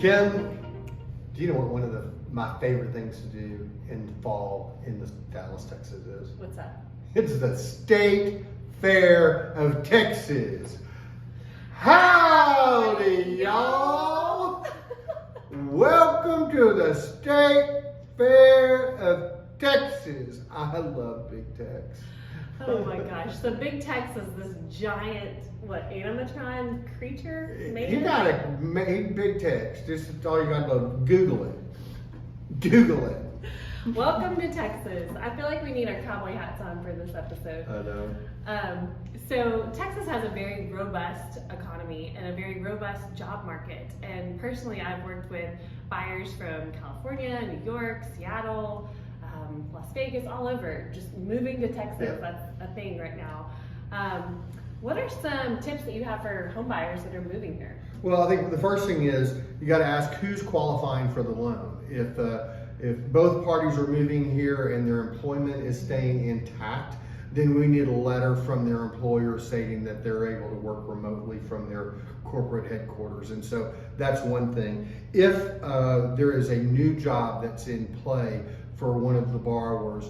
Kim, do you know what one of my favorite things to do in the fall in Dallas, Texas is? What's that? It's the State Fair of Texas. Howdy, y'all! Welcome to the State Fair of Texas. I love Big Tex. Oh my gosh. So Big Tex is this giant, animatron creature? Big Tex. This is all you got to do. Google it. Google it. Welcome to Texas. I feel like we need our cowboy hats on for this episode. I know. So Texas has a very robust economy and a very robust job market. And personally, I've worked with buyers from California, New York, Seattle, Las Vegas, all over, just moving to Texas. Yeah. That's a thing right now. What are some tips that you have for home buyers that are moving here? Well, I think the first thing is you got to ask who's qualifying for the loan. If both parties are moving here and their employment is staying intact, then we need a letter from their employer stating that they're able to work remotely from their corporate headquarters. And so that's one thing. If there is a new job that's in play for one of the borrowers,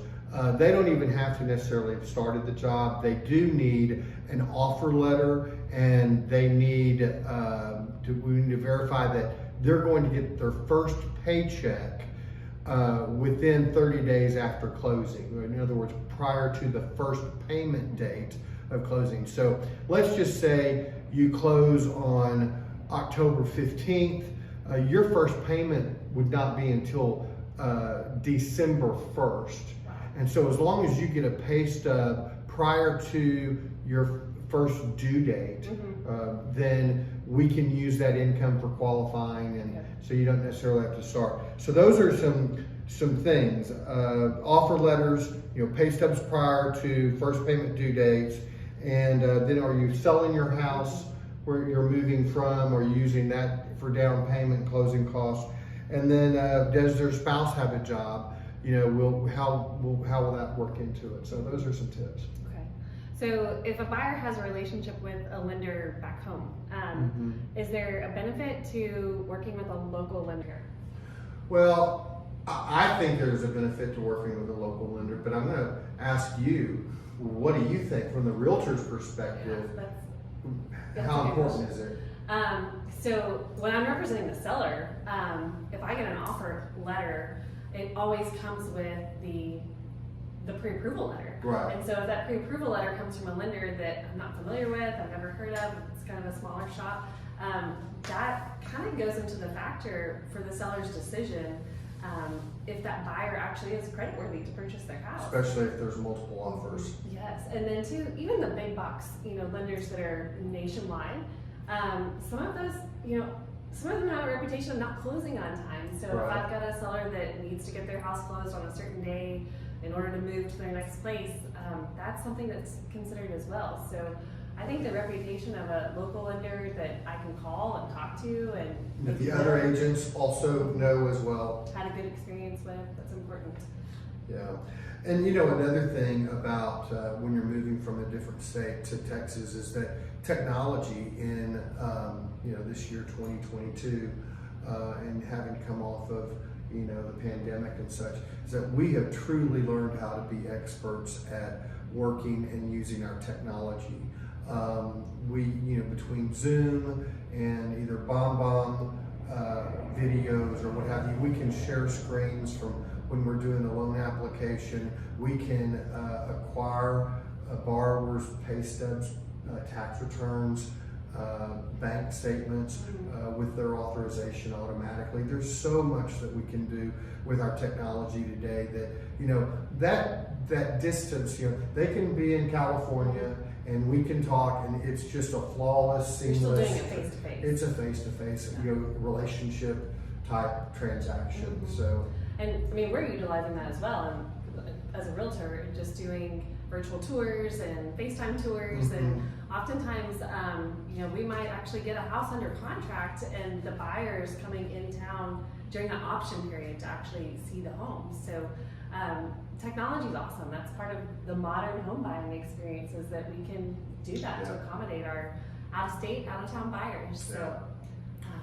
they don't even have to necessarily have started the job. They do need an offer letter, and they need we need to verify that they're going to get their first paycheck within 30 days after closing. In other words, prior to the first payment date of closing. So let's just say you close on October 15th. Your first payment would not be until December 1st. And so as long as you get a pay stub prior to your first due date, then we can use that income for qualifying, and so you don't necessarily have to start. So those are some things. Offer letters, pay stubs prior to first payment due dates, and then are you selling your house where you're moving from, or using that for down payment and closing costs? And then does their spouse have a job? How will that work into it? So those are some tips. Okay. So if a buyer has a relationship with a lender back home, is there a benefit to working with a local lender? Well, I think there's a benefit to working with a local lender, but I'm going to ask you, what do you think from the realtor's perspective? That's how important is it? So when I'm representing the seller, if I get an offer letter, it always comes with the pre-approval letter. Right. And so if that pre-approval letter comes from a lender that I'm not familiar with, I've never heard of, it's kind of a smaller shop, that kind of goes into the factor for the seller's decision if that buyer actually is creditworthy to purchase their house. Especially if there's multiple offers. Yes, and then too, even the big box, lenders that are nationwide, some of those, some of them have a reputation of not closing on time. So Right. if I've got a seller that needs to get their house closed on a certain day in order to move to their next place, that's something that's considered as well. So I think the reputation of a local lender that I can call and talk to, and If the other agents also know as well. had a good experience with, that's important. Yeah. And another thing about when you're moving from a different state to Texas is that technology in this year 2022 and having come off of the pandemic and such, is that we have truly learned how to be experts at working and using our technology. We between Zoom and either BombBomb videos or what have you, we can share screens from when we're doing a loan application. We can acquire borrowers' pay stubs, tax returns, bank statements with their authorization automatically. There's so much that we can do with our technology today that that distance, they can be in California and we can talk, and it's just a flawless, seamless. You're still doing it face-to-face. It's a face-to-face relationship type transaction. So. And we're utilizing that as well. And as a realtor, just doing virtual tours and FaceTime tours, and oftentimes, we might actually get a house under contract, and the buyer's coming in town during that option period to actually see the home. So technology is awesome. That's part of the modern home buying experience, is that we can do that to accommodate our out-of-state, out-of-town buyers. So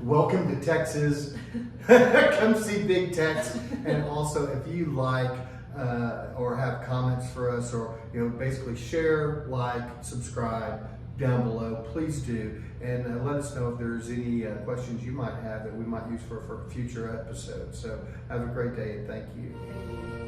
welcome to Texas. Come see Big Tex. And also, if you like or have comments for us, or basically share, like, subscribe down below, please do. And let us know if there's any questions you might have that we might use for future episodes. So have a great day, and thank you.